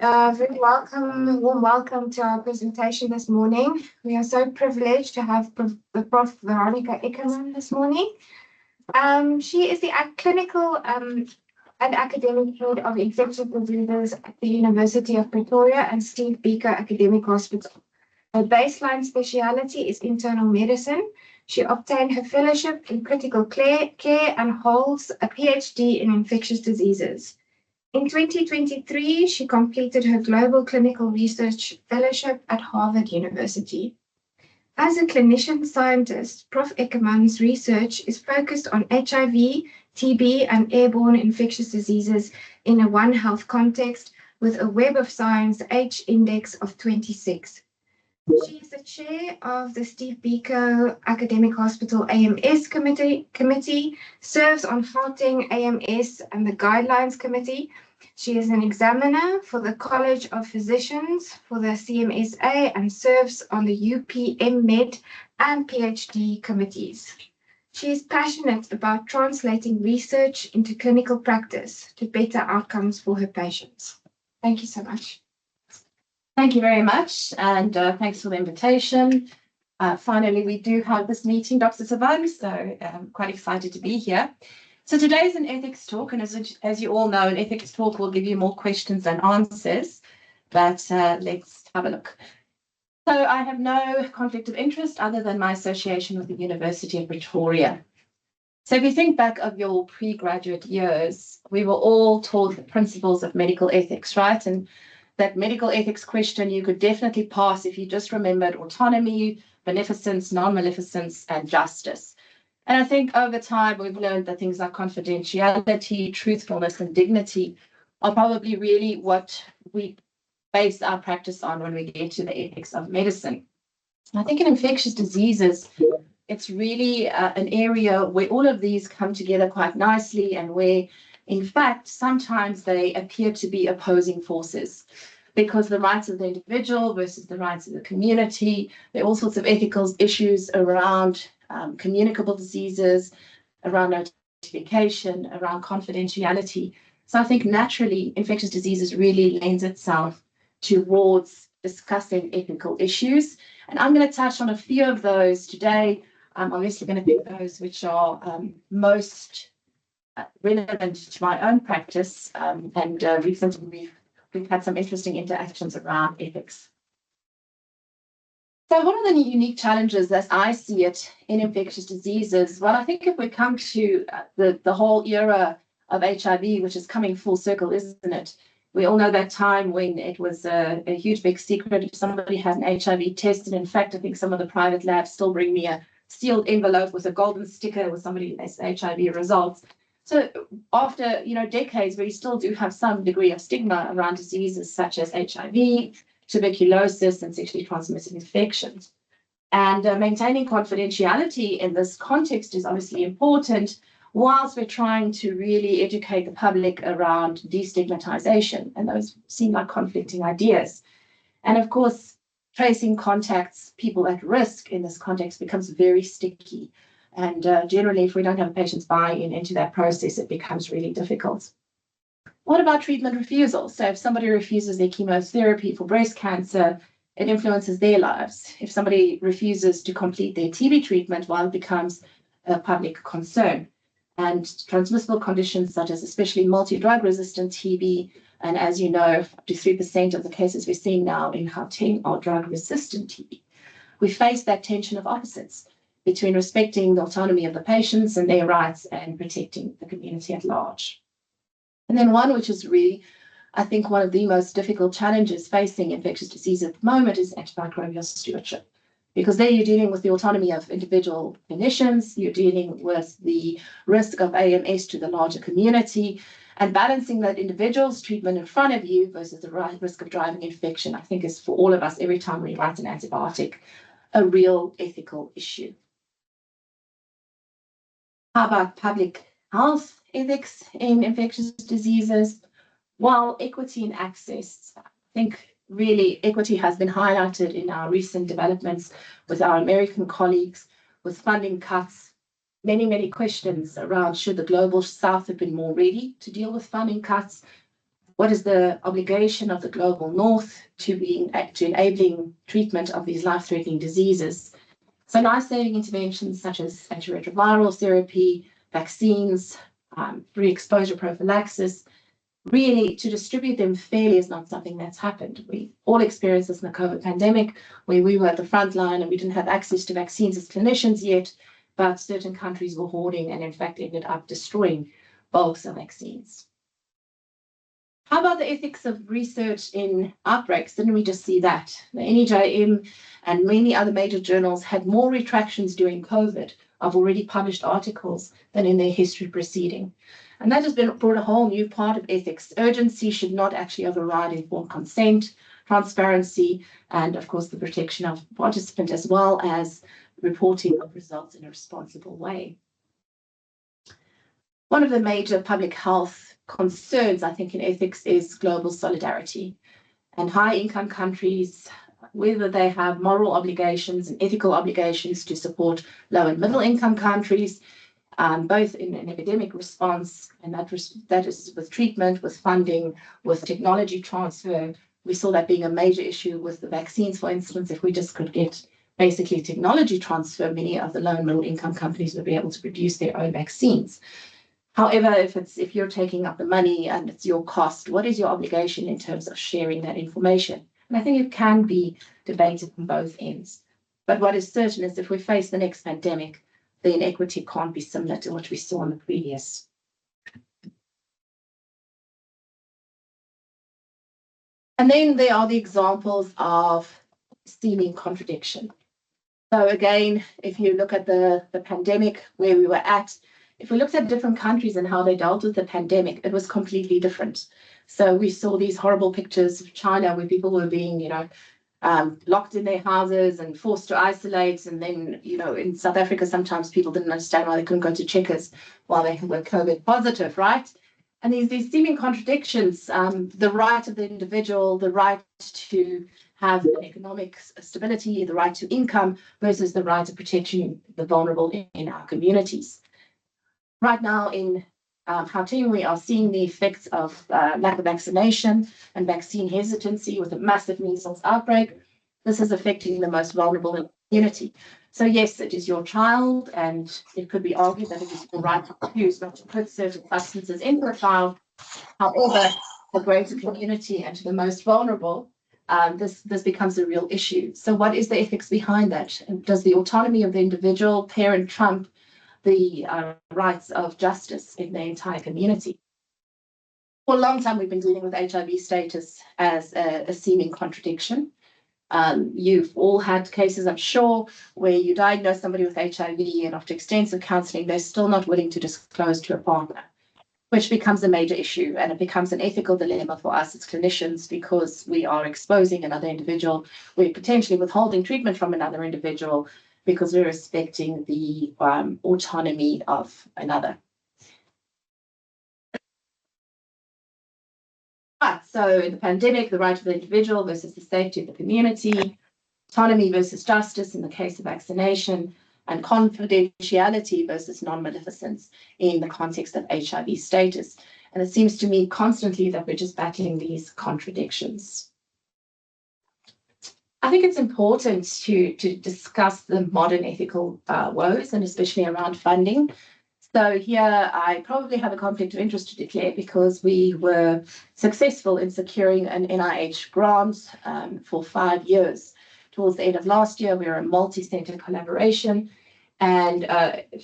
Very warm welcome to our presentation this morning. We are so privileged to have Prof Veronica Ueckermann this morning. She is the clinical and academic head of infectious diseases at the University of Pretoria and Steve Biko Academic Hospital. Her baseline speciality is internal medicine. She obtained her fellowship in critical care and holds a PhD in infectious diseases. In 2023, she completed her Global Clinical Research Fellowship at Harvard University. As a clinician scientist, Prof Ueckermann's research is focused on HIV, TB, and airborne infectious diseases in a One Health context with a Web of Science H index of 26. She is the chair of the Steve Biko Academic Hospital AMS committee, serves on Gauteng AMS and the Guidelines Committee. She is an examiner for the College of Physicians for the CMSA and serves on the UP MMed and PhD committees. She is passionate about translating research into clinical practice to better outcomes for her patients. Thank you so much. Thank you very much, and thanks for the invitation. Finally, we do have this meeting, Dr. Savani, so I'm quite excited to be here. So today is an ethics talk, and as you all know, an ethics talk will give you more questions than answers, but let's have a look. So I have no conflict of interest other than my association with the University of Pretoria. So if you think back of your pre-graduate years, we were all taught the principles of medical ethics, right? And that medical ethics question you could definitely pass if you just remembered autonomy, beneficence, non-maleficence, and justice. And I think over time we've learned that things like confidentiality, truthfulness, and dignity are probably really what we base our practice on when we get to the ethics of medicine. I think in infectious diseases, it's really an area where all of these come together quite nicely and where, in fact, sometimes they appear to be opposing forces because the rights of the individual versus the rights of the community, there are all sorts of ethical issues around communicable diseases, around notification, around confidentiality. So I think naturally infectious diseases really lends itself towards discussing ethical issues. And I'm going to touch on a few of those today. I'm obviously going to pick those which are most relevant to my own practice, and recently we've had some interesting interactions around ethics. So one of the unique challenges as I see it in infectious diseases, well, I think if we come to the whole era of HIV, which is coming full circle, isn't it? We all know that time when it was a huge big secret if somebody had an HIV test. And in fact, I think some of the private labs still bring me a sealed envelope with a golden sticker with somebody's HIV results. So after decades where you still do have some degree of stigma around diseases such as HIV, tuberculosis, and sexually transmitted infections. And maintaining confidentiality in this context is obviously important whilst we're trying to really educate the public around destigmatization. And those seem like conflicting ideas. And of course, tracing contacts, people at risk in this context becomes very sticky. And generally, if we don't have patients buy-in into that process, it becomes really difficult. What about treatment refusal? So if somebody refuses their chemotherapy for breast cancer, it influences their lives. If somebody refuses to complete their TB treatment, well, it becomes a public concern. And transmissible conditions such as especially multi-drug resistant TB, and as you know, up to 3% of the cases we're seeing now in Gauteng are drug-resistant TB. We face that tension of opposites between respecting the autonomy of the patients and their rights and protecting the community at large. And then one which is really, I think, one of the most difficult challenges facing infectious disease at the moment is antimicrobial stewardship. Because there you're dealing with the autonomy of individual clinicians, you're dealing with the risk of AMS to the larger community, and balancing that individual's treatment in front of you versus the risk of driving infection, I think is for all of us, every time we write an antibiotic, a real ethical issue. How about public health ethics in infectious diseases? While equity and access, I think really equity has been highlighted in our recent developments with our American colleagues, with funding cuts, many questions around should the global south have been more ready to deal with funding cuts. What is the obligation of the global north to enabling treatment of these life-threatening diseases? So life-saving interventions such as antiretroviral therapy, vaccines, pre-exposure prophylaxis, really to distribute them fairly is not something that's happened. We all experienced this in the COVID pandemic, where we were at the front line and we didn't have access to vaccines as clinicians yet, but certain countries were hoarding and in fact ended up destroying bulks of vaccines. How about the ethics of research in outbreaks? Didn't we just see that? The NEJM and many other major journals had more retractions during COVID of already published articles than in their history preceding. And that has brought a whole new part of ethics. Urgency should not actually override informed consent, transparency, and of course the protection of participant as well as reporting of results in a responsible way. One of the major public health concerns, I think, in ethics is global solidarity. And high-income countries, whether they have moral obligations and ethical obligations to support low and middle-income countries, both in an epidemic response, and that is with treatment, with funding, with technology transfer. We saw that being a major issue with the vaccines, for instance. If we just could get basically technology transfer, many of the low and middle-income companies would be able to produce their own vaccines. However, if you're taking up the money and it's your cost, what is your obligation in terms of sharing that information? And I think it can be debated from both ends. But what is certain is if we face the next pandemic, the inequity can't be similar to what we saw in the previous. And then there are the examples of seeming contradiction. So again, if you look at the pandemic, where we were at, if we looked at different countries and how they dealt with the pandemic, it was completely different. So we saw these horrible pictures of China where people were being, locked in their houses and forced to isolate. And then, in South Africa, sometimes people didn't understand why they couldn't go to Checkers while they were COVID positive, right? And these seeming contradictions, the right of the individual, the right to have economic stability, the right to income versus the right to protecting the vulnerable in our communities. Right now in Gauteng, we are seeing the effects of lack of vaccination and vaccine hesitancy with a massive measles outbreak. This is affecting the most vulnerable in the community. So yes, it is your child, and it could be argued that it is your right to choose not to put certain substances into a child. However, the greater community and to the most vulnerable, this becomes a real issue. So what is the ethics behind that? And does the autonomy of the individual parent trump the rights of justice in the entire community? For a long time, we've been dealing with HIV status as a seeming contradiction. You've all had cases, I'm sure, where you diagnose somebody with HIV and after extensive counseling, they're still not willing to disclose to a partner, which becomes a major issue, and it becomes an ethical dilemma for us as clinicians because we are exposing another individual, we're potentially withholding treatment from another individual because we're respecting the autonomy of another. Right, so in the pandemic, the right of the individual versus the safety of the community, autonomy versus justice in the case of vaccination, and confidentiality versus non-maleficence in the context of HIV status. And it seems to me constantly that we're just battling these contradictions. I think it's important to discuss the modern ethical woes, and especially around funding. So here I probably have a conflict of interest to declare because we were successful in securing an NIH grant for 5 years. Towards the end of last year, we were a multi-center collaboration. And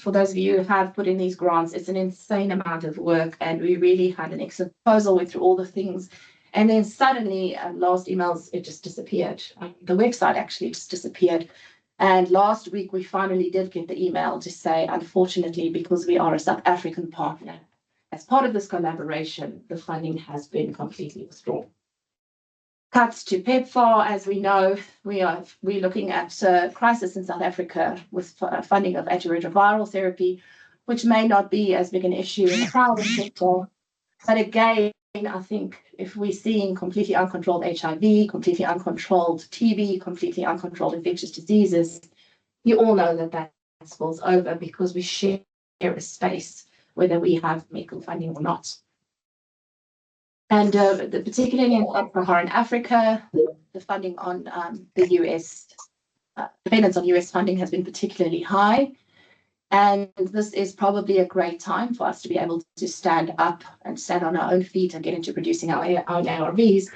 for those of you who have put in these grants, it's an insane amount of work. And we really had an excellent proposal, went through all the things. And then suddenly, last emails, it just disappeared. The website actually just disappeared. And last week, we finally did get the email to say, unfortunately, because we are a South African partner, as part of this collaboration, the funding has been completely withdrawn. Cuts to PEPFAR, as we know, we're looking at a crisis in South Africa with funding of antiretroviral therapy, which may not be as big an issue in the private sector. But again, I think if we're seeing completely uncontrolled HIV, completely uncontrolled TB, completely uncontrolled infectious diseases, you all know that spills over because we share a space, whether we have medical funding or not. And particularly in sub-Saharan Africa, the funding on the US, dependence on US funding has been particularly high. And this is probably a great time for us to be able to stand up and stand on our own feet and get into producing our own ARVs.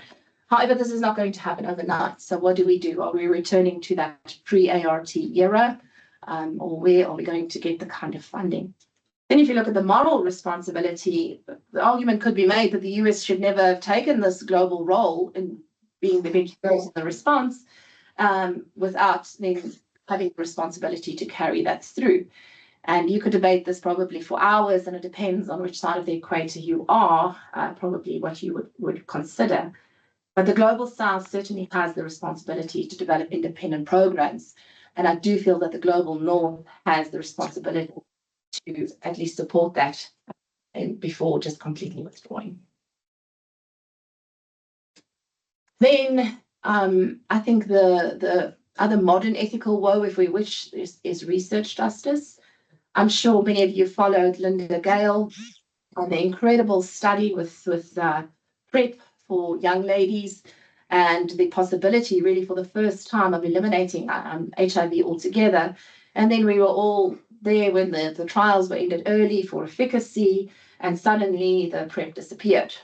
However, this is not going to happen overnight. So what do? Are we returning to that pre-ART era? Or where are we going to get the kind of funding? Then if you look at the moral responsibility, the argument could be made that the US should never have taken this global role in being the big heroes in the response without then having the responsibility to carry that through. And you could debate this probably for hours, and it depends on which side of the equator you are, probably what you would consider. But the Global South certainly has the responsibility to develop independent programs. And I do feel that the Global North has the responsibility to at least support that before just completely withdrawing. Then I think the other modern ethical woe, if we wish, is research justice. I'm sure many of you followed Linda Gale on the incredible study with PrEP for young ladies and the possibility really for the first time of eliminating HIV altogether. And then we were all there when the trials were ended early for efficacy, and suddenly the PrEP disappeared.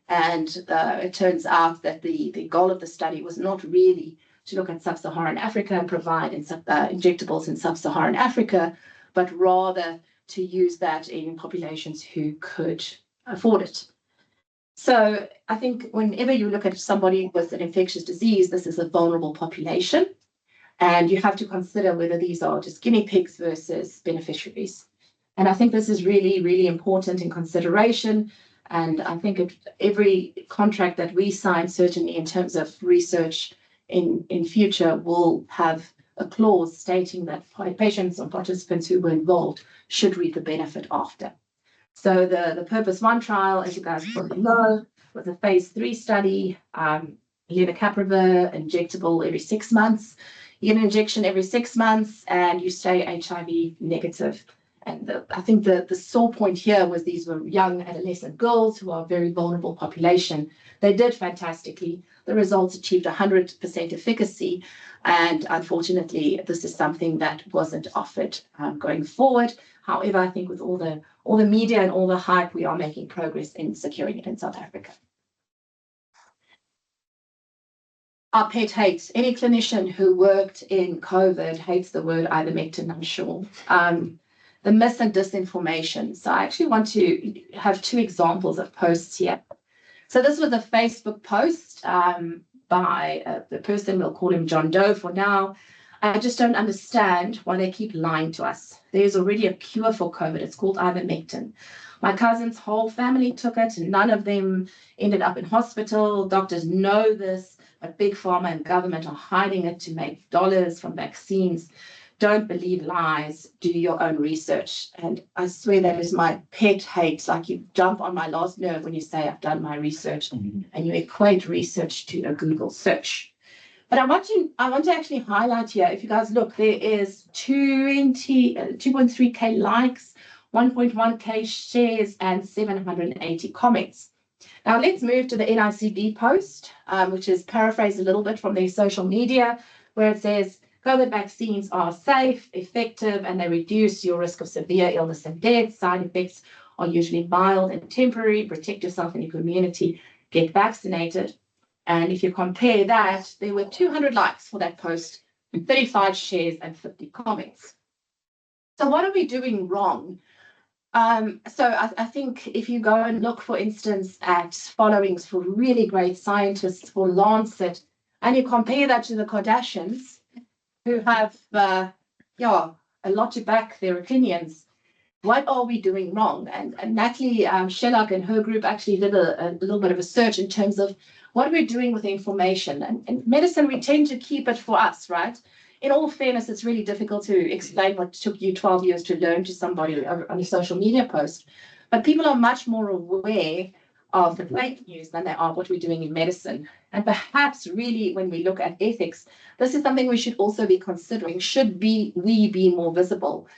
And it turns out that the goal of the study was not really to look at sub-Saharan Africa and provide injectables in sub-Saharan Africa, but rather to use that in populations who could afford it. So I think whenever you look at somebody with an infectious disease, this is a vulnerable population. And you have to consider whether these are just guinea pigs versus beneficiaries. And I think this is really, really important in consideration. And I think every contract that we sign, certainly in terms of research in future, will have a clause stating that patients or participants who were involved should reap the benefit after. So the Purpose 1 trial, as you guys probably know, was a phase 3 study, lenacapavir, injectable every 6 months. You get an injection every 6 months and you stay HIV negative. And I think the sore point here was these were young adolescent girls who are a very vulnerable population. They did fantastically. The results achieved 100% efficacy. And unfortunately, this is something that wasn't offered going forward. However, I think with all the media and all the hype, we are making progress in securing it in South Africa. Our pet hates. Any clinician who worked in COVID hates the word ivermectin, I'm sure. The myth and disinformation. So I actually want to have 2 examples of posts here. So this was a Facebook post by the person, we'll call him John Doe for now. I just don't understand why they keep lying to us. There's already a cure for COVID. It's called ivermectin. My cousin's whole family took it. None of them ended up in hospital. Doctors know this, but big pharma and government are hiding it to make dollars from vaccines. Don't believe lies. Do your own research. And I swear that is my pet hate. Like you jump on my last nerve when you say I've done my research and you equate research to a Google search. But I want to actually highlight here, if you guys look, there is 2.3K likes, 1.1K shares, and 780 comments. Now let's move to the NICD post, which is paraphrased a little bit from their social media, where it says, COVID vaccines are safe, effective, and they reduce your risk of severe illness and death. Side effects are usually mild and temporary. Protect yourself and your community. Get vaccinated. And if you compare that, there were 200 likes for that post, 35 shares, and 50 comments. So what are we doing wrong? So I think if you go and look, for instance, at followings for really great scientists for Lancet, and you compare that to the Kardashians, who have a lot to back their opinions, what are we doing wrong? And Natalie Shellac and her group actually did a little bit of a search in terms of what we're doing with the information. And in medicine, we tend to keep it for us, right? In all fairness, it's really difficult to explain what took you 12 years to learn to somebody on a social media post. But people are much more aware of the fake news than they are what we're doing in medicine. And perhaps really when we look at ethics, this is something we should also be considering. Should we be more visible?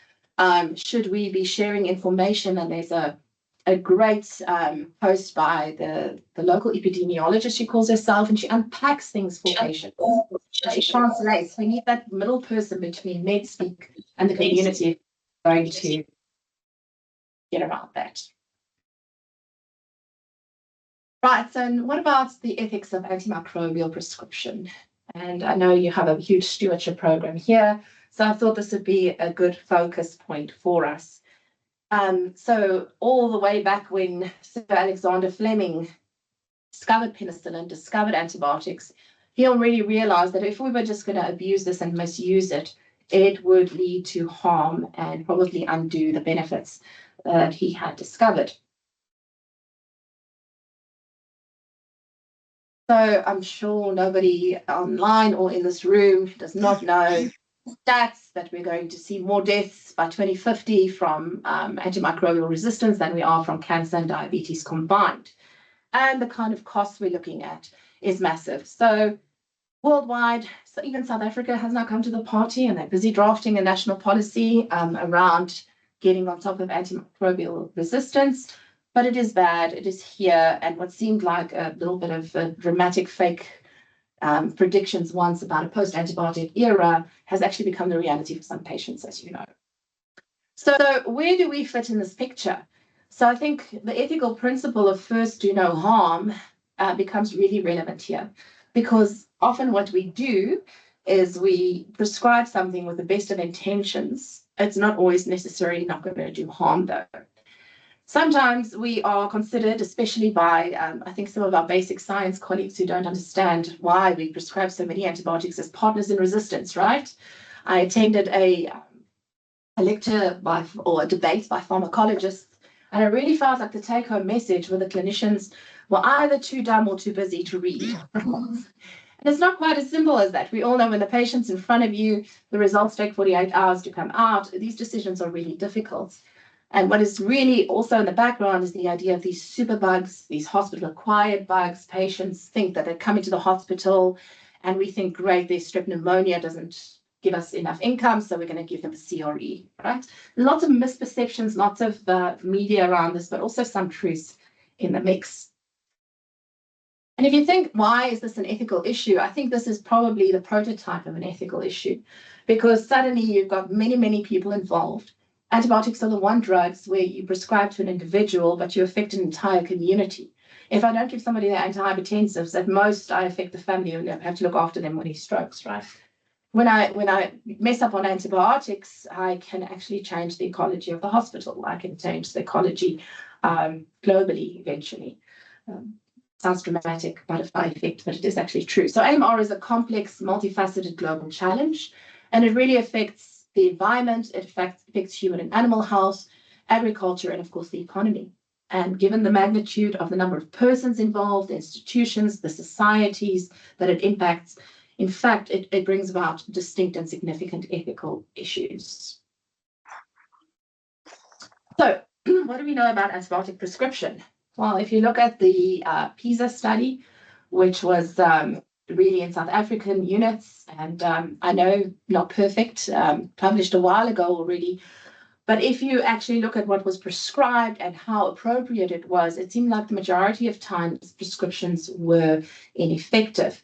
Should we be sharing information? And there's a a great post by the local epidemiologist, she calls herself, and she unpacks things for patients. She translates. We need that middle person between MedSpeak and the community going to get around that. Right, so what about the ethics of antimicrobial prescription? And I know you have a huge stewardship program here, so I thought this would be a good focus point for us. So all the way back when Sir Alexander Fleming discovered penicillin, discovered antibiotics, he already realized that if we were just going to abuse this and misuse it, it would lead to harm and probably undo the benefits that he had discovered. So I'm sure nobody online or in this room does not know stats that we're going to see more deaths by 2050 from antimicrobial resistance than we are from cancer and diabetes combined. And the kind of costs we're looking at is massive. So worldwide, so even South Africa has now come to the party, and they're busy drafting a national policy around getting on top of antimicrobial resistance. But it is bad, it is here, and what seemed like a little bit of a dramatic fake predictions once about a post-antibiotic era has actually become the reality for some patients, as you know. So where do we fit in this picture? So I think the ethical principle of first do no harm becomes really relevant here, because often what we do is we prescribe something with the best of intentions. It's not always necessarily not going to do harm, though. Sometimes we are considered, especially by, I think, some of our basic science colleagues who don't understand why we prescribe so many antibiotics, as partners in resistance, right? I attended a lecture or a debate by pharmacologists, and I really felt like the take-home message where the clinicians were either too dumb or too busy to read. And it's not quite as simple as that. We all know when the patient's in front of you, the results take 48 hours to come out. These decisions are really difficult. And what is really also in the background is the idea of these superbugs, these hospital-acquired bugs. Patients think that they're coming to the hospital, and we think, great, their strep pneumonia doesn't give us enough income, so we're going to give them a CRE, right? Lots of misperceptions, lots of media around this, but also some truth in the mix. And if you think, why is this an ethical issue? I think this is probably the prototype of an ethical issue, because suddenly you've got many, many people involved. Antibiotics are the one drugs where you prescribe to an individual, but you affect an entire community. If I don't give somebody their antihypertensives, at most I affect the family and I have to look after them when he strokes, right? When I mess up on antibiotics, I can actually change the ecology of the hospital. I can change the ecology globally eventually. Sounds dramatic, butterfly effect, but it is actually true. So AMR is a complex, multifaceted global challenge, and it really affects the environment, it affects human and animal health, agriculture, and of course the economy. And given the magnitude of the number of persons involved, the institutions, the societies that it impacts, in fact, it brings about distinct and significant ethical issues. So what do we know about antibiotic prescription? Well, if you look at the PISA study, which was really in South African units, and I know not perfect, published a while ago already, but if you actually look at what was prescribed and how appropriate it was, it seemed like the majority of times prescriptions were ineffective.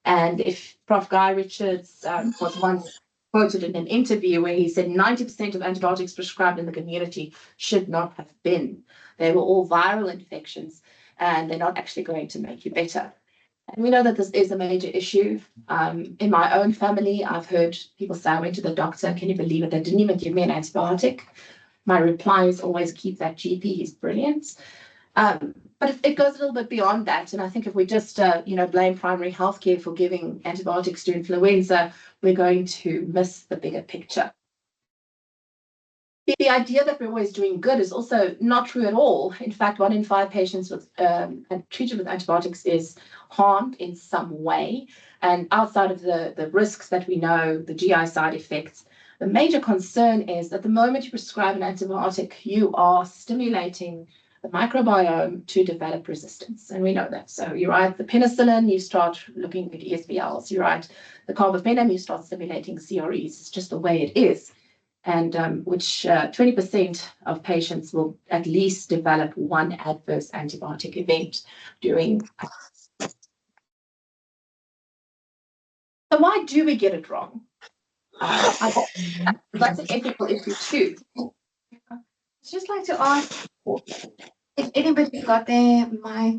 And if Prof Guy Richards was once quoted in an interview where he said 90% of antibiotics prescribed in the community should not have been. They were all viral infections, and they're not actually going to make you better. And we know that this is a major issue. In my own family, I've heard people say, I went to the doctor, can you believe it? They didn't even give me an antibiotic. My reply is always, keep that GP, he's brilliant. But it goes a little bit beyond that. And I think if we just, blame primary healthcare for giving antibiotics to influenza, we're going to miss the bigger picture. The idea that we're always doing good is also not true at all. In fact, 1 in 5 patients treated with antibiotics is harmed in some way. And outside of the risks that we know, the GI side effects, the major concern is that the moment you prescribe an antibiotic, you are stimulating the microbiome to develop resistance. And we know that. So you write the penicillin, you start looking at ESBLs. You write the carbapenem, you start stimulating CREs. It's just the way it is. and which 20% of patients will at least develop one adverse antibiotic event during. So why do we get it wrong? That's an ethical issue too. I'd just like to ask if anybody got their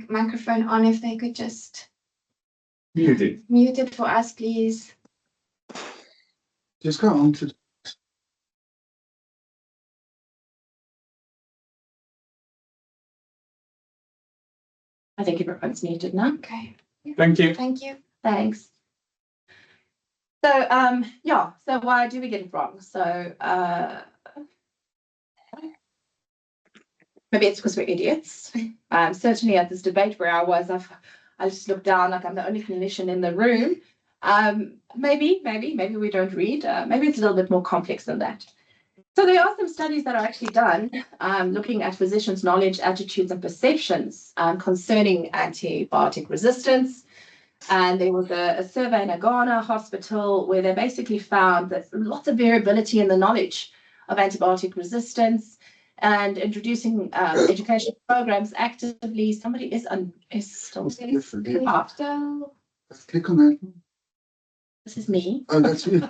microphone on, if they could just Mute it for us, please. Just go on to. I think everyone's muted now. Okay. Thank you. Thank you. Thanks. So yeah, so why do we get it wrong? So maybe it's because we're idiots. Certainly at this debate where I was, I just looked down like I'm the only clinician in the room. Maybe we don't read. Maybe it's a little bit more complex than that. So there are some studies that are actually done looking at physicians' knowledge, attitudes, and perceptions concerning antibiotic resistance. And there was a survey in a Ghana hospital where they basically found that lots of variability in the knowledge of antibiotic resistance, and introducing education programs actively. Somebody is still. Click on that. This is me. Oh, that's you.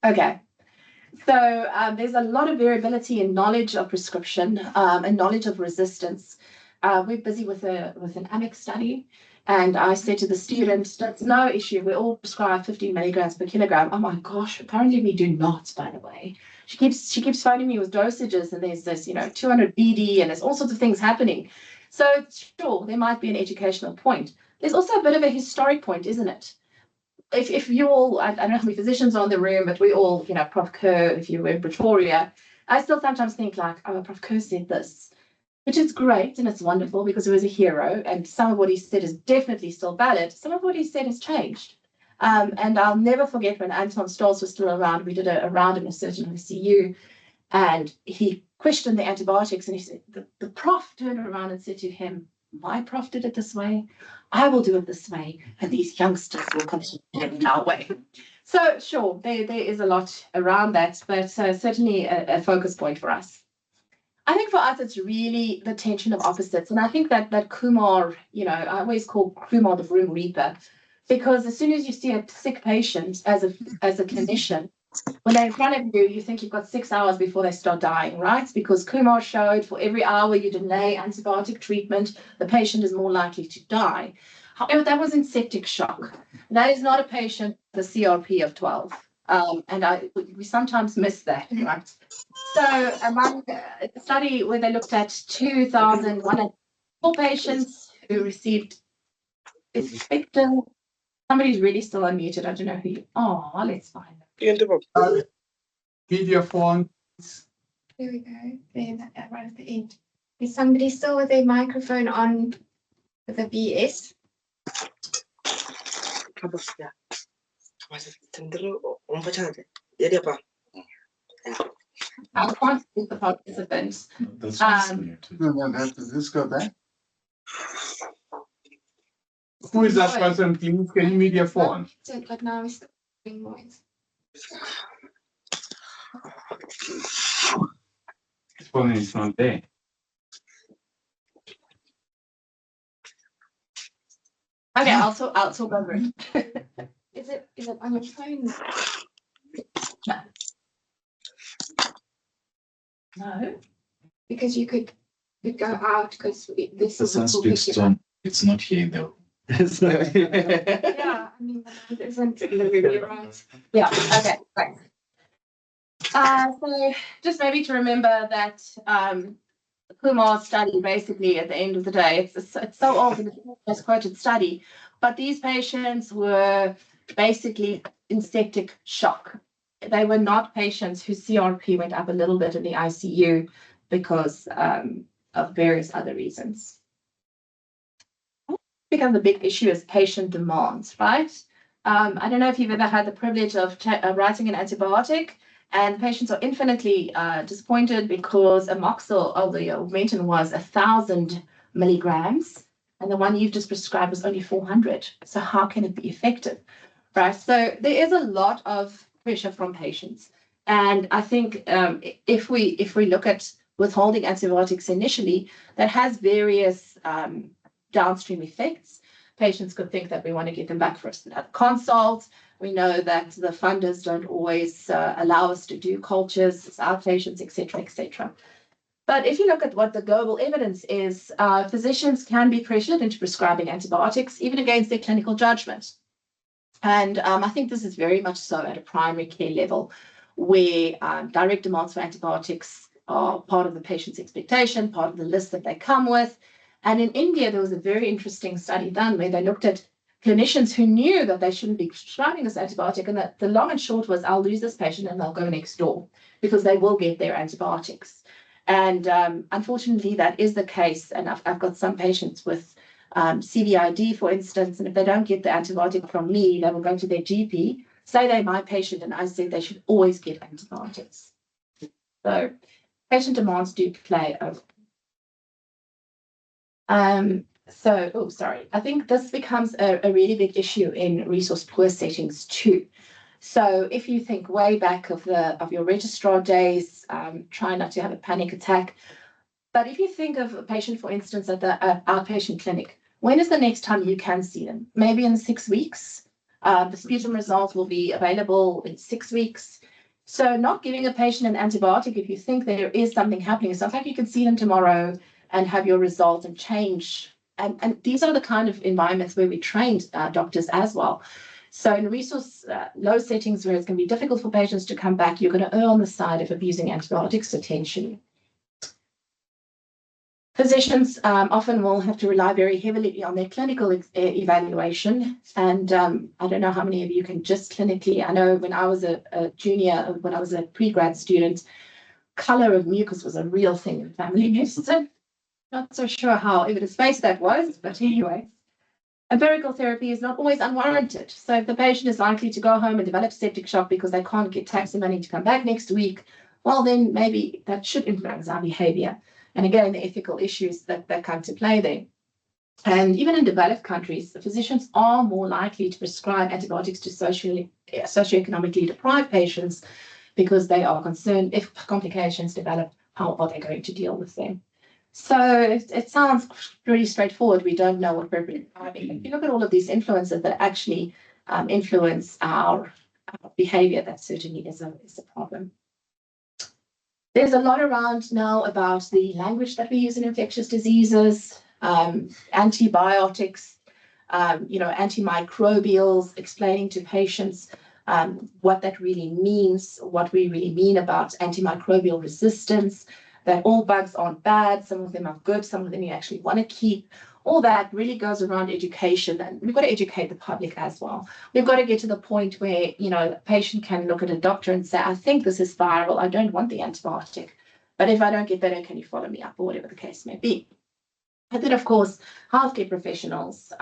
Okay. So there's a lot of variability in knowledge of prescription and knowledge of resistance. We're busy with an AMEC study, and I said to the students, that's no issue. We all prescribe 15 milligrams per kilogram. Oh my gosh, apparently we do not, by the way. She keeps phoning me with dosages, and there's this, 200 BD, and there's all sorts of things happening. So sure, there might be an educational point. There's also a bit of a historic point, isn't it? If you all, I don't know how many physicians are in the room, but we all, Prof Kerr, if you were in Pretoria, I still sometimes think like, oh, Prof Kerr said this, which is great and it's wonderful because he was a hero, and some of what he said is definitely still valid. Some of what he said has changed. And I'll never forget when Anton Stolz was still around, we did a round in a certain ICU, and he questioned the antibiotics, and he said, the prof turned around and said to him, my prof did it this way, I will do it this way, and these youngsters will continue it our way. So sure, there is a lot around that, but certainly a focus point for us. I think for us, it's really the tension of opposites. And I think that Kumar, I always call Kumar the room reaper, because as soon as you see a sick patient as a clinician, when they're in front of you, you think you've got 6 hours before they start dying, right? Because Kumar showed for every hour you delay antibiotic treatment, the patient is more likely to die. However, that was in septic shock. That is not a patient with a CRP of 12. And we sometimes miss that, right? So among a study where they looked at 2,104 patients who received Infectious. Somebody's really still unmuted. I don't know who you are. Oh, let's find them. Media phone. There we go. There, right at the end. Is somebody still with their microphone on with the BS? I can't see the participants. No, let's go back. Who is that person? Please, can you media phone? But now we're still doing noise. His phone is not there. Okay, I'll talk over it. Is it on your phone? No. Because you could go out because this is It's not here though. yeah, I mean, the isn't in the room, you're right. Yeah, okay, thanks. So just maybe to remember that Kumar study, basically at the end of the day, it's so old and it's the most quoted study, but these patients were basically in septic shock. They were not patients whose CRP went up a little bit in the ICU because of various other reasons. Becomes a big issue as patient demands, right? I don't know if you've ever had the privilege of writing an antibiotic, and patients are infinitely disappointed because amoxil of the Augmentin was 1,000 milligrams, and the one you've just prescribed was only 400. So how can it be effective, right? So there is a lot of pressure from patients. And I think if we look at withholding antibiotics initially, that has various downstream effects. Patients could think that we want to get them back for a consult. We know that the funders don't always allow us to do cultures, it's outpatients, et cetera, et cetera. But if you look at what the global evidence is, physicians can be pressured into prescribing antibiotics, even against their clinical judgment. And I think this is very much so at a primary care level, where direct demands for antibiotics are part of the patient's expectation, part of the list that they come with. And in India, there was a very interesting study done where they looked at clinicians who knew that they shouldn't be prescribing this antibiotic, and that the long and short was, I'll lose this patient and they'll go next door because they will get their antibiotics. And unfortunately, that is the case. And I've got some patients with CVID, for instance, and if they don't get the antibiotic from me, they will go to their GP, say they're my patient, and I say they should always get antibiotics. So patient demands do play over. I think this becomes a really big issue in resource poor settings too. So if you think way back of your registrar days, try not to have a panic attack. But if you think of a patient, for instance, at the outpatient clinic, when is the next time you can see them? Maybe in 6 weeks. The sputum results will be available in 6 weeks. So not giving a patient an antibiotic if you think there is something happening. So in fact, you can see them tomorrow and have your results and change. And these are the kind of environments where we trained doctors as well. So in resource low settings where it's going to be difficult for patients to come back, you're going to err on the side of abusing antibiotics potentially. Physicians often will have to rely very heavily on their clinical evaluation. And I don't know how many of you can just clinically, I know when I was a junior, when I was a pre-grad student, color of mucus was a real thing in family medicine. Not so sure how evidence-based that was, but anyway. Empirical therapy is not always unwarranted. So if the patient is likely to go home and develop septic shock because they can't get taxi money to come back next week, well, then maybe that should influence our behavior. And again, the ethical issues that come to play there. And even in developed countries, the physicians are more likely to prescribe antibiotics to socioeconomically deprived patients because they are concerned if complications develop, how are they going to deal with them? So it sounds pretty straightforward. We don't know what we're prescribing. If you look at all of these influences that actually influence our behavior, that certainly is a problem. There's a lot around now about the language that we use in infectious diseases, antibiotics, antimicrobials, explaining to patients what that really means, what we really mean about antimicrobial resistance, that all bugs aren't bad, some of them are good, some of them you actually want to keep. All that really goes around education, and we've got to educate the public as well. We've got to get to the point where, the patient can look at a doctor and say, I think this is viral, I don't want the antibiotic, but if I don't get better, can you follow me up, or whatever the case may be. And then, of course, healthcare professionals.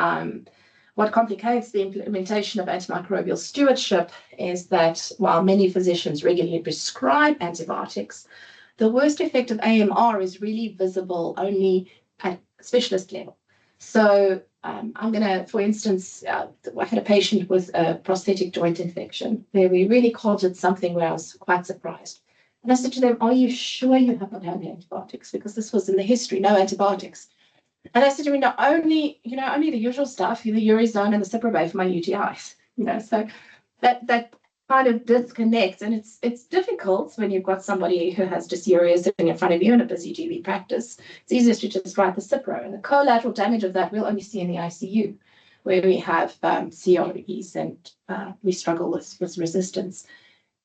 What complicates the implementation of antimicrobial stewardship is that while many physicians regularly prescribe antibiotics, the worst effect of AMR is really visible only at specialist level. So I'm going to, for instance, I had a patient with a prosthetic joint infection where we really called it something where I was quite surprised. And I said to them, are you sure you haven't had antibiotics? Because this was in the history, no antibiotics. And I said to me, no, only the usual stuff, the Urizone and the Ciprobay for my UTIs. So that kind of disconnects, and it's difficult when you've got somebody who has dysuria sitting in front of you in a busy GP practice. It's easiest to just write the Cipro, and the collateral damage of that we'll only see in the ICU, where we have CREs and we struggle with resistance.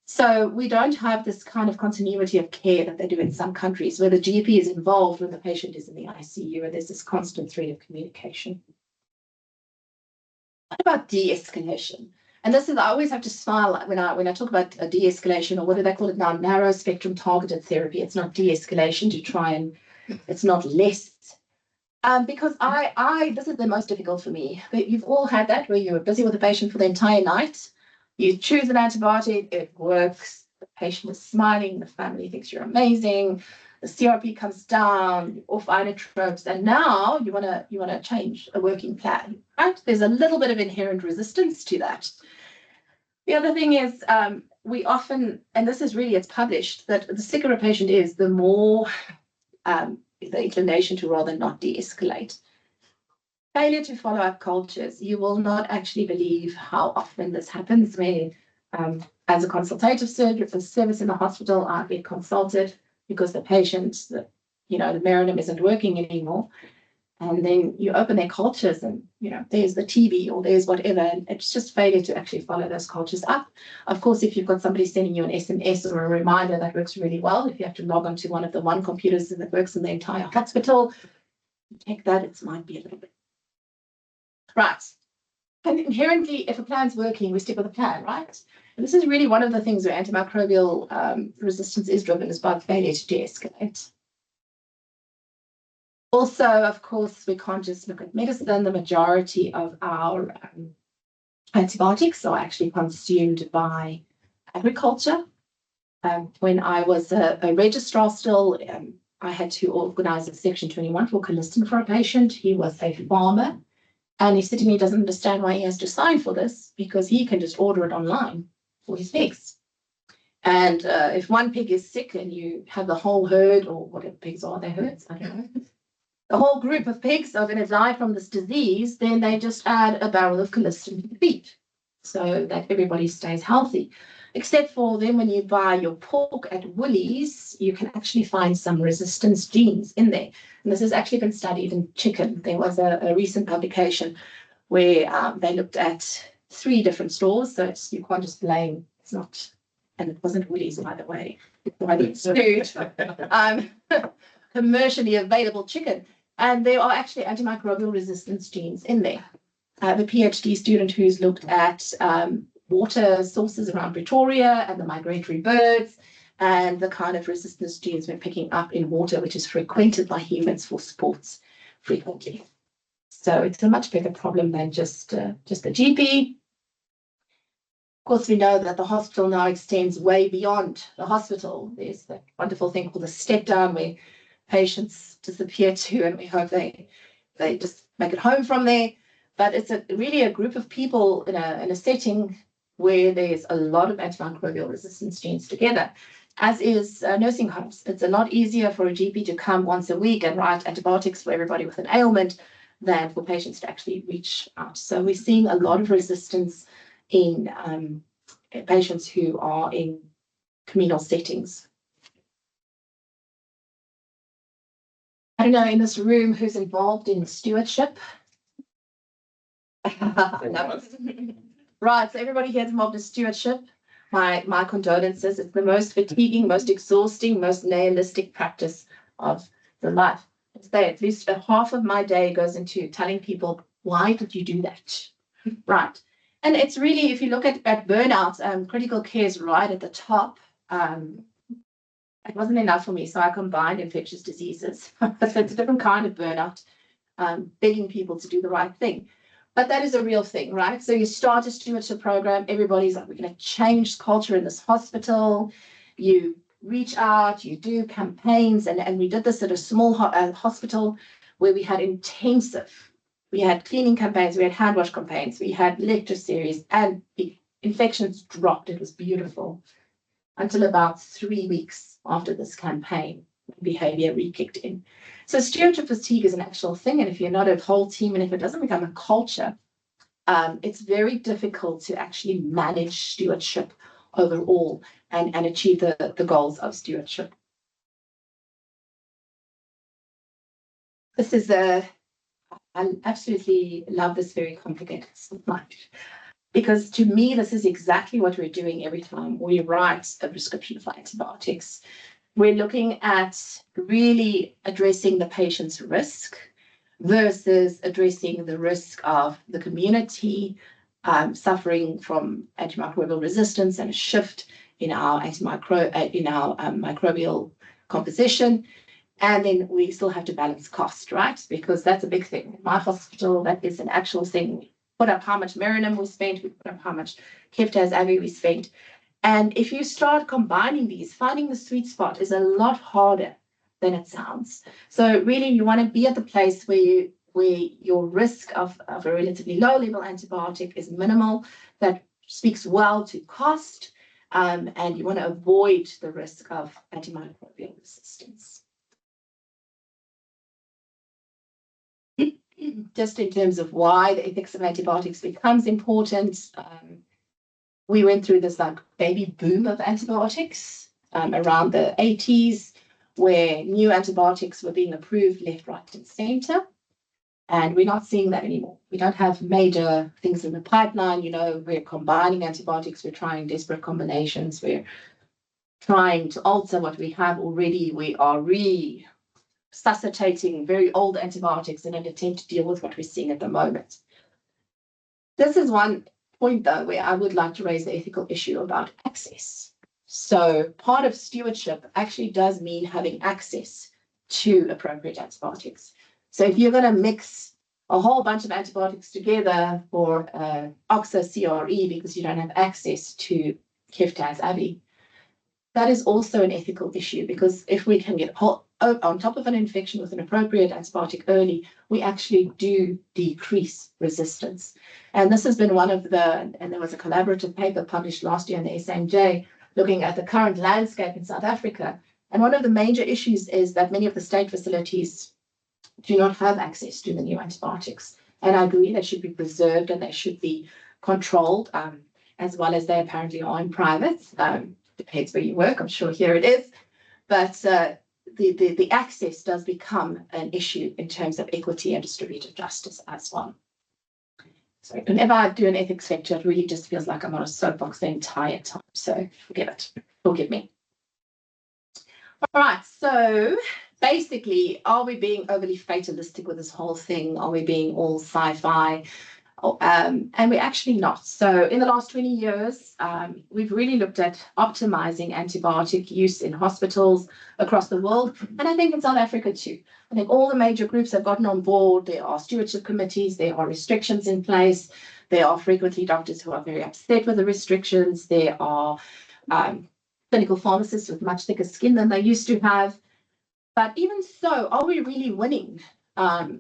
So we don't have this kind of continuity of care that they do in some countries, where the GP is involved when the patient is in the ICU, and there's this constant thread of communication. What about de-escalation? And this is, I always have to smile when I talk about a de-escalation, or whether they call it now narrow spectrum targeted therapy. It's not de-escalation to try and, it's not less. Because this is the most difficult for me. You've all had that where you were busy with the patient for the entire night. You choose an antibiotic, it works. The patient is smiling, the family thinks you're amazing. The CRP comes down, off inotropes, and now you want to change a working plan, right? There's a little bit of inherent resistance to that. The other thing is we often, and this is really, it's published, that the sicker a patient is, the more the inclination to rather not de-escalate. Failure to follow up cultures. You will not actually believe how often this happens where as a consultative service in the hospital, I get consulted because the patient, the Marinum isn't working anymore. And then you open their cultures and, there's the TB or there's whatever. And it's just failure to actually follow those cultures up. Of course, if you've got somebody sending you an SMS or a reminder, that works really well. If you have to log onto one of the computers that works in the entire hospital, check that. It might be a little bit. Right. And inherently, if a plan's working, we stick with the plan, right? And this is really one of the things where antimicrobial resistance is driven, is by failure to de-escalate. Also, of course, we can't just look at medicine. The majority of our antibiotics are actually consumed by agriculture. When I was a registrar still, I had to organize a Section 21 for clinician for a patient. He was a farmer. And he said to me, he doesn't understand why he has to sign for this, because he can just order it online for his pigs. And if one pig is sick and you have the whole herd, or whatever pigs are, they're herds, I don't know. The whole group of pigs are going to die from this disease, then they just add a barrel of colistin to the feed so that everybody stays healthy. Except for then when you buy your pork at Woolies, you can actually find some resistance genes in there. And this has actually been studied in chicken. There was a recent publication where they looked at 3 different stores. So you can't just blame, it's not, and it wasn't Woolies, by the way. It's food, commercially available chicken. And there are actually antimicrobial resistance genes in there. I have a PhD student who's looked at water sources around Pretoria and the migratory birds and the kind of resistance genes we're picking up in water, which is frequented by humans for sports frequently. So it's a much bigger problem than just the GP. Of course, we know that the hospital now extends way beyond the hospital. There's that wonderful thing called a step down where patients disappear to, and we hope they just make it home from there. But it's really a group of people in a setting where there's a lot of antimicrobial resistance genes together, as is nursing homes. It's a lot easier for a GP to come once a week and write antibiotics for everybody with an ailment than for patients to actually reach out. So we're seeing a lot of resistance in patients who are in communal settings. I don't know in this room who's involved in stewardship. Right, so everybody here is involved in stewardship. My condolences. It's the most fatiguing, most exhausting, most nihilistic practice of the life. I'd say at least a half of my day goes into telling people, why did you do that? Right. And it's really, if you look at burnout, critical care is right at the top. It wasn't enough for me, so I combined infectious diseases. So it's a different kind of burnout, begging people to do the right thing. But that is a real thing, right? So you start a stewardship program, everybody's like, we're going to change culture in this hospital. You reach out, you do campaigns, and we did this at a small hospital where we had intensive. We had cleaning campaigns, we had hand wash campaigns, we had lecture series, and the infections dropped. It was beautiful until about 3 weeks after this campaign, behavior re-kicked in. So stewardship fatigue is an actual thing, and if you're not a whole team, and if it doesn't become a culture, it's very difficult to actually manage stewardship overall and achieve the goals of stewardship. This is I absolutely love this very complicated slide, because to me, this is exactly what we're doing every time we write a prescription for antibiotics. We're looking at really addressing the patient's risk versus addressing the risk of the community suffering from antimicrobial resistance and a shift in our microbial composition. And then we still have to balance cost, right? Because that's a big thing. In my hospital, that is an actual thing. We put up how much Marinum we spent, we put up how much Keftaz Avi we spent. And if you start combining these, finding the sweet spot is a lot harder than it sounds. So really, you want to be at the place where your risk of a relatively low level antibiotic is minimal, that speaks well to cost, and you want to avoid the risk of antimicrobial resistance. Just in terms of why the ethics of antibiotics becomes important, we went through this like baby boom of antibiotics around the 80s, where new antibiotics were being approved left, right, and center. And we're not seeing that anymore. We don't have major things in the pipeline. You know, we're combining antibiotics. We're trying desperate combinations. We're trying to alter what we have already. We are resuscitating very old antibiotics in an attempt to deal with what we're seeing at the moment. This is one point, though, where I would like to raise the ethical issue about access. So part of stewardship actually does mean having access to appropriate antibiotics. So if you're going to mix a whole bunch of antibiotics together for oxo-CRE because you don't have access to Keftaz-Avi, that is also an ethical issue, because if we can get on top of an infection with an appropriate antibiotic early, we actually do decrease resistance. And this has been one of and there was a collaborative paper published last year in the SMJ looking at the current landscape in South Africa. And one of the major issues is that many of the state facilities do not have access to the new antibiotics. And I agree they should be preserved and they should be controlled, as well as they apparently are in private. Depends where you work, I'm sure here it is. But the access does become an issue in terms of equity and distributive justice as well. So whenever I do an ethics lecture, it really just feels like I'm on a soapbox the entire time. So forgive me. All right, so basically, are we being overly fatalistic with this whole thing? Are we being all sci-fi? And we're actually not. So in the last 20 years, we've really looked at optimizing antibiotic use in hospitals across the world. And I think in South Africa too. I think all the major groups have gotten on board. There are stewardship committees. There are restrictions in place. There are frequently doctors who are very upset with the restrictions. There are clinical pharmacists with much thicker skin than they used to have. But even so, are we really winning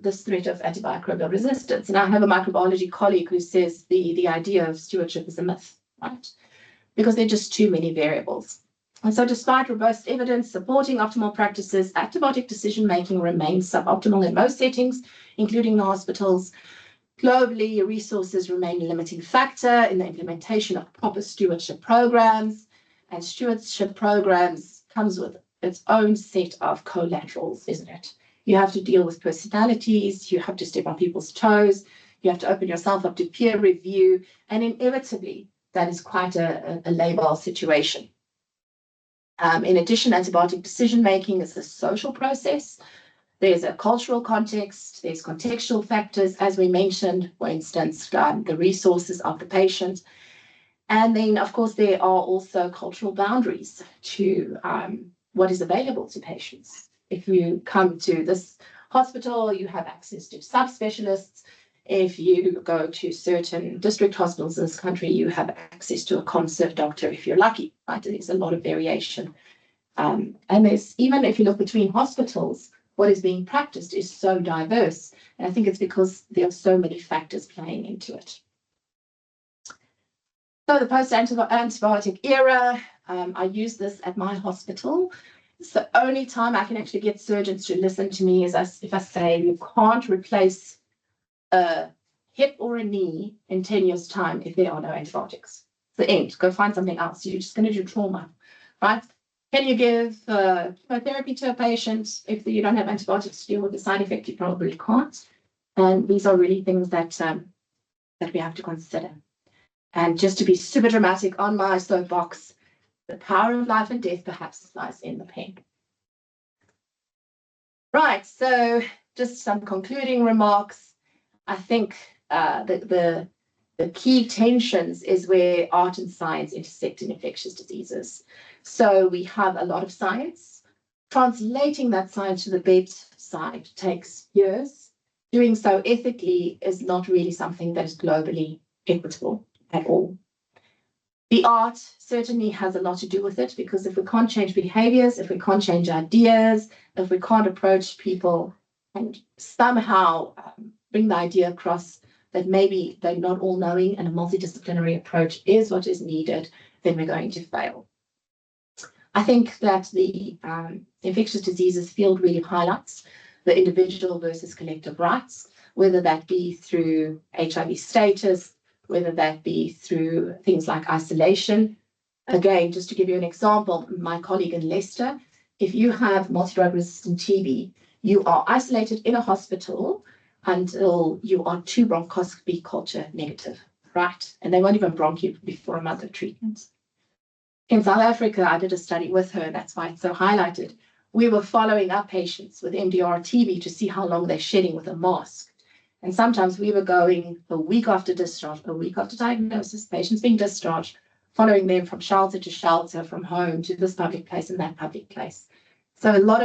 this threat of antimicrobial resistance? And I have a microbiology colleague who says the idea of stewardship is a myth, right? Because there are just too many variables. And so despite robust evidence supporting optimal practices, antibiotic decision-making remains suboptimal in most settings, including the hospitals. Globally, resources remain a limiting factor in the implementation of proper stewardship programs. And stewardship programs comes with its own set of collaterals, isn't it? You have to deal with personalities, you have to step on people's toes, you have to open yourself up to peer review, and inevitably, that is quite a labile situation. In addition, antibiotic decision-making is a social process. There's a cultural context, there's contextual factors, as we mentioned, for instance, the resources of the patient. And then, of course, there are also cultural boundaries to what is available to patients. If you come to this hospital, you have access to subspecialists. If you go to certain district hospitals in this country, you have access to a consultant doctor if you're lucky, right? There's a lot of variation. And there's, even if you look between hospitals, what is being practiced is so diverse. And I think it's because there are so many factors playing into it. So the post-antibiotic era, I use this at my hospital. It's the only time I can actually get surgeons to listen to me is if I say you can't replace a hip or a knee in 10 years' time if there are no antibiotics. It's the end. Go find something else. You're just going to do trauma, right? Can you give chemotherapy to a patient if you don't have antibiotics to deal with the side effect? You probably can't. And these are really things that we have to consider. And just to be super dramatic on my soapbox, the power of life and death perhaps lies in the pen. Right, so just some concluding remarks. I think the key tensions is where art and science intersect in infectious diseases. So we have a lot of science. Translating that science to the bedside takes years. Doing so ethically is not really something that is globally equitable at all. The art certainly has a lot to do with it, because if we can't change behaviors, if we can't change ideas, if we can't approach people and somehow bring the idea across that maybe they're not all knowing and a multidisciplinary approach is what is needed, then we're going to fail. I think that the infectious diseases field really highlights the individual versus collective rights, whether that be through HIV status, whether that be through things like isolation. Again, just to give you an example, my colleague in Leicester, if you have multi-drug resistant TB, you are isolated in a hospital until you are 2 bronchoscopy culture negative, right? And they won't even bronch you before a month of treatment. In South Africa, I did a study with her, and that's why it's so highlighted. We were following up patients with MDR TB to see how long they're shedding with a mask. And sometimes we were going a week after discharge, a week after diagnosis, patients being discharged, following them from shelter to shelter, from home to this public place and that public place. So a lot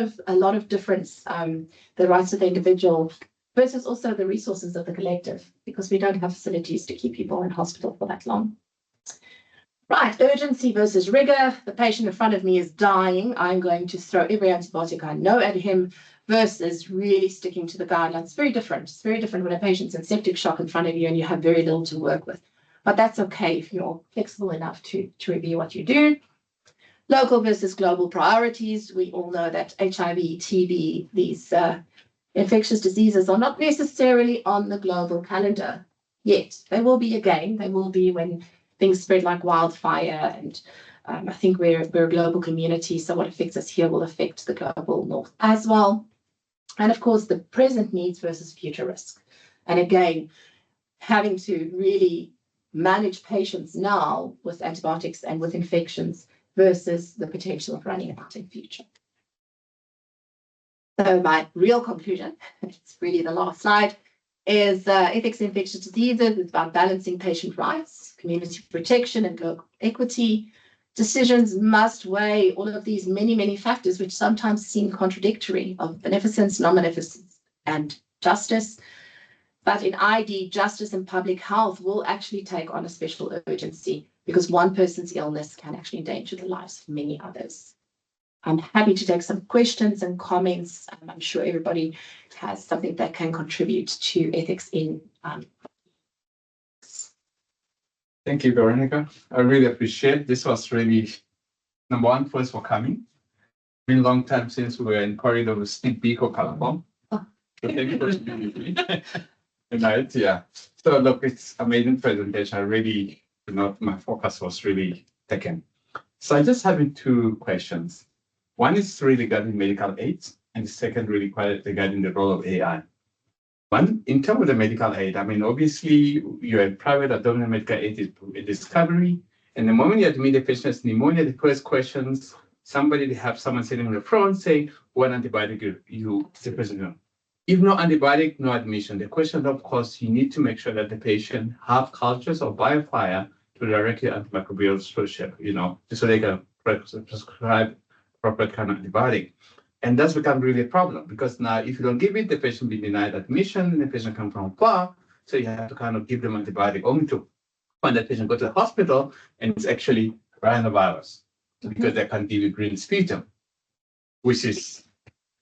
of difference, the rights of the individual versus also the resources of the collective, because we don't have facilities to keep people in hospital for that long. Right, urgency versus rigor. The patient in front of me is dying. I'm going to throw every antibiotic I know at him versus really sticking to the guidelines. It's very different. It's very different when a patient's in septic shock in front of you and you have very little to work with. But that's okay if you're flexible enough to review what you do. Local versus global priorities. We all know that HIV, TB, these infectious diseases are not necessarily on the global calendar yet. They will be again. They will be when things spread like wildfire. And I think we're a global community. So what affects us here will affect the global north as well. And of course, the present needs versus future risk. And again, having to really manage patients now with antibiotics and with infections versus the potential of running out in future. So my real conclusion, it's really the last slide, is ethics in infectious diseases. It's about balancing patient rights, community protection, and global equity. Decisions must weigh all of these many, many factors, which sometimes seem contradictory, of beneficence, non-beneficence, and justice. But in ID, justice and public health will actually take on a special urgency because one person's illness can actually endanger the lives of many others. I'm happy to take some questions and comments. I'm sure everybody has something that can contribute to ethics in. Thank you, Veronica. I really appreciate this. Was really, number one, first for coming. Been a long time since we were in corridor with Steve Biko, Kalabong. So thank you for being with me. Tonight, yeah. So look, it's amazing presentation. I really, my focus was really taken. So I just having 2 questions. One is really regarding medical aids, and the second really regarding the role of AI. One, in terms of the medical aid, I mean, obviously, you're in private abdominal medical aid is a discovery. And the moment you admit the patient has pneumonia, the first questions, they have someone sitting on the front saying, what antibiotic you the person know. If no antibiotic, no admission. The question, of course, you need to make sure that the patient have cultures or biofire to directly antimicrobial stewardship, so they can prescribe proper kind of antibiotic. And that's become really a problem because now if you don't give it, the patient will be denied admission and the patient comes from far. So you have to kind of give them antibiotic only to when that patient go to the hospital and it's actually rhinovirus because they can't give you green sputum, which is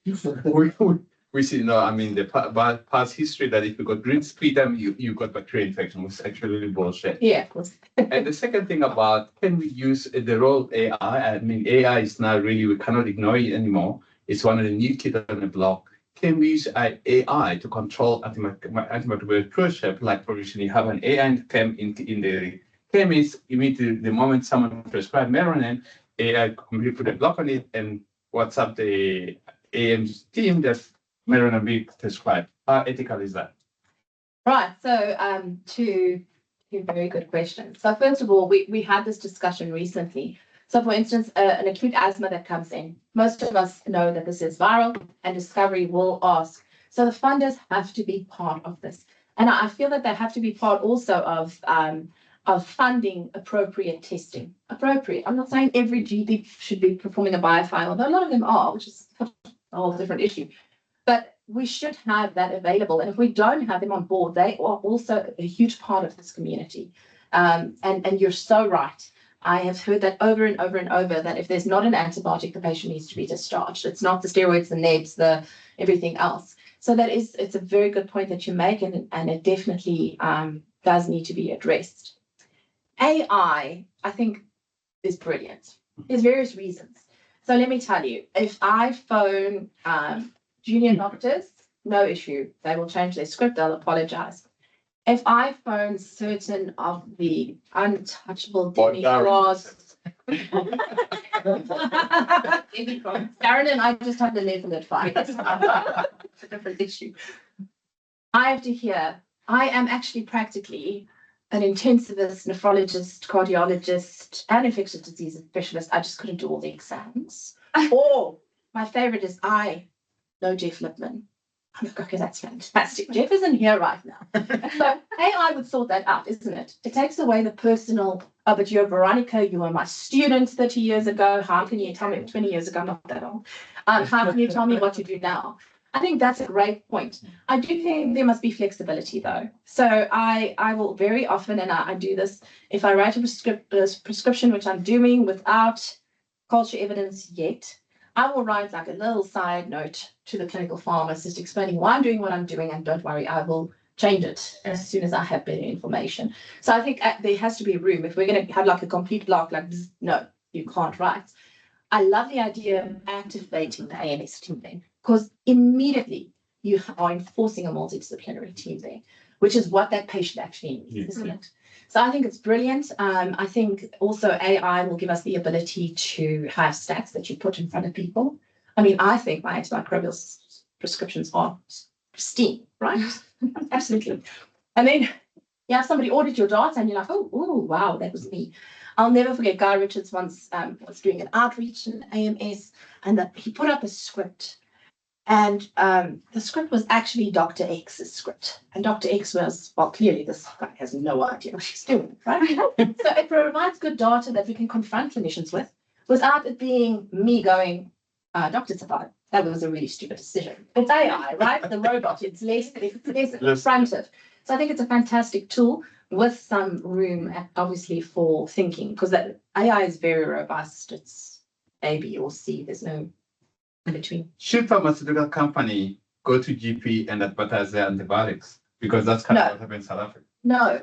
we see, the past history that if you got green sputum, you got bacterial infection, which is actually really bullshit. Yeah, of course. And the second thing about, can we use the role of AI? I mean, AI is now really, we cannot ignore it anymore. It's one of the new kids on the block. Can we use AI to control antimicrobial stewardship? Like, for instance, you have an AI in the chemist, immediately the moment someone prescribes Meronin, AI completely put a block on it and WhatsApp the AM's team that Meronin be prescribed. How ethical is that? Right. So two very good questions. So first of all, we had this discussion recently. So for instance, an acute asthma that comes in, most of us know that this is viral and Discovery will ask. So the funders have to be part of this. And I feel that they have to be part also of funding appropriate testing. Appropriate. I'm not saying every GP should be performing a biofile, although a lot of them are, which is a whole different issue. But we should have that available. And if we don't have them on board, they are also a huge part of this community. And you're so right. I have heard that over and over and over that if there's not an antibiotic, the patient needs to be discharged. It's not the steroids, the nebs, the everything else. So it's a very good point that you make, and it definitely does need to be addressed. AI, I think, is brilliant. There's various reasons. So let me tell you, if I phone junior doctors, no issue. They will change their script, they'll apologize. If I phone certain of the untouchable demigods, Darren and I just have the level at 5. It's a different issue. I have to hear, I am actually practically an intensivist, nephrologist, cardiologist, and infectious diseases specialist. I just couldn't do all the exams. Or my favorite is I know Jeff Lipman. I'm like, okay, that's fantastic. Jeff isn't here right now. So AI would sort that out, isn't it? It takes away the personal, oh, but you're Veronica, you were my student 30 years ago. How can you tell me 20 years ago? I'm not that old. How can you tell me what to do now? I think that's a great point. I do think there must be flexibility though. So I will very often, and I do this, if I write a prescription, which I'm doing without culture evidence yet, I will write like a little side note to the clinical pharmacist explaining why I'm doing what I'm doing, and don't worry, I will change it as soon as I have better information. So I think there has to be room. If we're going to have like a complete block, like, no, you can't write. I love the idea of activating the AMS team then, because immediately you are enforcing a multidisciplinary team there, which is what that patient actually needs, isn't it? So I think it's brilliant. I think also AI will give us the ability to have stats that you put in front of people. I mean, I think my antimicrobial prescriptions are pristine, right? Absolutely. And then you have somebody audit your data and you're like, oh, wow, that was me. I'll never forget Guy Richards once was doing an outreach in AMS, and he put up a script. And the script was actually Dr. X's script. And Dr. X was, well, clearly this guy has no idea what he's doing, right? So it provides good data that we can confront clinicians with without it being me going, Dr. Tafad, that was a really stupid decision. It's AI, right? The robot, it's less confrontive. So I think it's a fantastic tool with some room, obviously, for thinking, because that AI is very robust. It's A, B, or C. There's no in between. Should pharmaceutical company go to GP and advertise their antibiotics? Because that's kind of what happened in South Africa. No.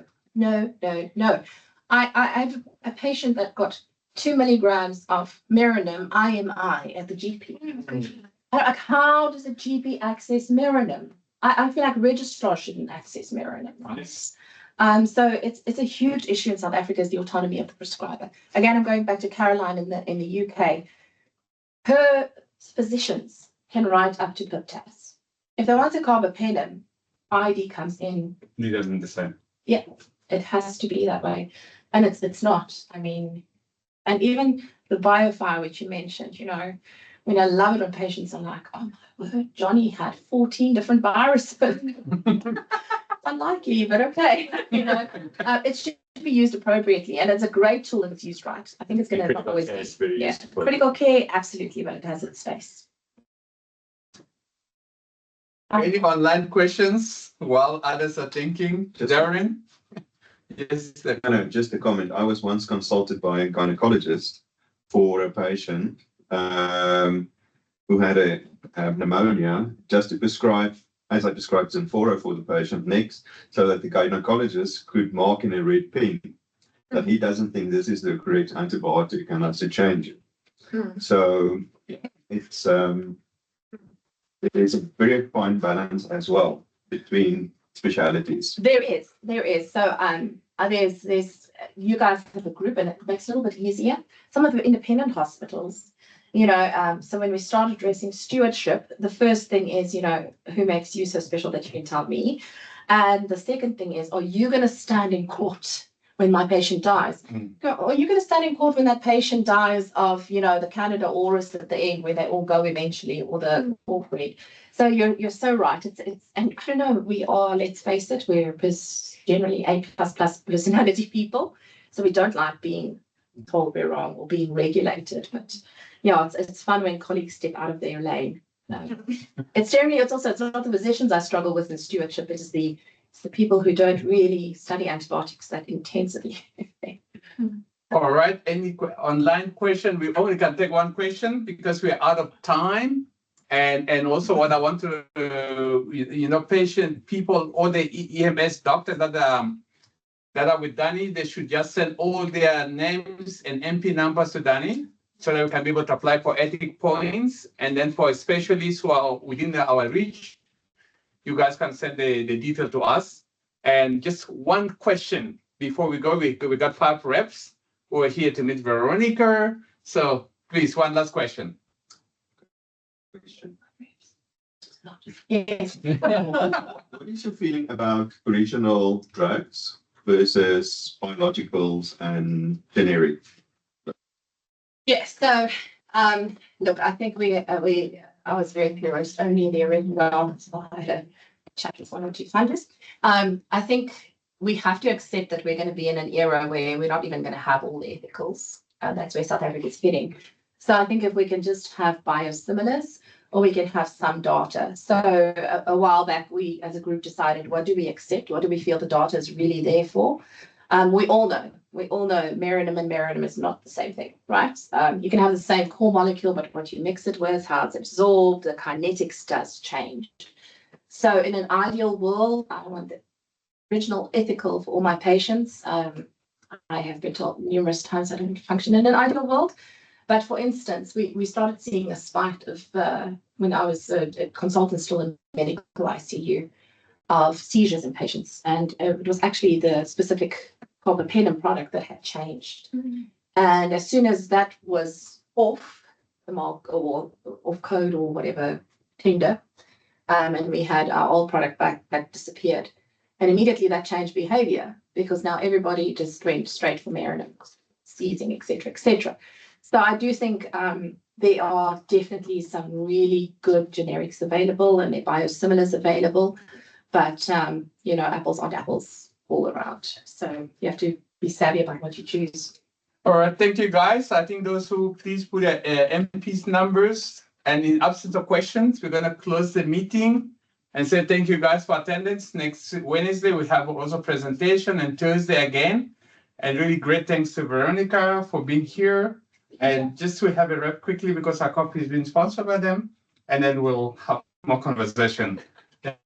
I have a patient that got 2 milligrams of Meranim IMI at the GP. Like, how does a GP access Meranim? I feel like registrars shouldn't access Meranim, right? Yes. So it's a huge issue in South Africa, is the autonomy of the prescriber. Again, I'm going back to Caroline in the UK. Her physicians can write up to pip-tabs. If they want a carbapenem, ID comes in. Neither than the same. Yeah, it has to be that way. And it's not. I mean, and even the biofire, which you mentioned, I love it when patients are like, oh my word, Johnny had 14 different viruses. Unlikely, but okay. It should be used appropriately, and it's a great tool if it's used right. I think it's going to not always be. Critical care, absolutely, but it has its space. Any online questions while others are thinking? Darren? Yes. No, just a comment. I was once consulted by a gynecologist for a patient who had a pneumonia, just to prescribe, as I prescribed, Zinforo for the patient next, so that the gynecologist could mark in a red pen that he doesn't think this is the correct antibiotic and has to change it. So it's there's a very fine balance as well between specialities. There is. So there's you guys have a group, and it makes it a little bit easier. Some of the independent hospitals, so when we start addressing stewardship, the first thing is, who makes you so special that you can tell me? And the second thing is, are you going to stand in court when my patient dies? Are you going to stand in court when that patient dies of, the Canada auris at the end, where they all go eventually, or the corporate? So you're so right. It's and I don't know, we are, let's face it, we're generally A++ personality people, so we don't like being told we're wrong or being regulated. But yeah, it's fun when colleagues step out of their lane. It's not the physicians I struggle with in stewardship. It's the people who don't really study antibiotics that intensively. All right. Any online question? We only can take one question because we're out of time. And also what I want to, patient people, all the EMS doctors that are with Danny, they should just send all their names and MP numbers to Danny so that we can be able to apply for ethic points. And then for specialists who are within our reach, you guys can send the detail to us. And just one question before we go, we got 5 reps who are here to meet Veronica. So please, one last question. Yes. What is your feeling about original drugs versus biologicals and generic? Yes. So, look, I think I was very curious only in the original. So I had a chat with 1 or 2 funders. I think we have to accept that we're going to be in an era where we're not even going to have all the ethicals. That's where South Africa is heading. So I think if we can just have biosimilars, or we can have some data. So a while back, we as a group decided, what do we accept? What do we feel the data is really there for? We all know Merinum and Merinum is not the same thing, right? You can have the same core molecule, but what you mix it with, how it's absorbed, the kinetics does change. So in an ideal world, I want the original ethical for all my patients. I have been told numerous times I don't function in an ideal world. But for instance, we started seeing a spike of, when I was a consultant still in medical ICU, of seizures in patients. And it was actually the specific carbapenem product that had changed. Mm-hmm. And as soon as that was off the mark or off code or whatever tender, and we had our old product back, that disappeared. And immediately that changed behavior because now everybody just went straight for Merinum, seizing, et cetera, et cetera. So I do think there are definitely some really good generics available and biosimilars available, but apples aren't apples all around. So you have to be savvy about what you choose. All right, thank you guys. I think those who please put MP's numbers, and in absence of questions, we're going to close the meeting and say thank you guys for attendance. Next Wednesday we have also presentation, and Thursday again. And really great thanks to Veronica for being here. And just to have a wrap quickly, because our coffee is being sponsored by them, and then we'll have more conversation.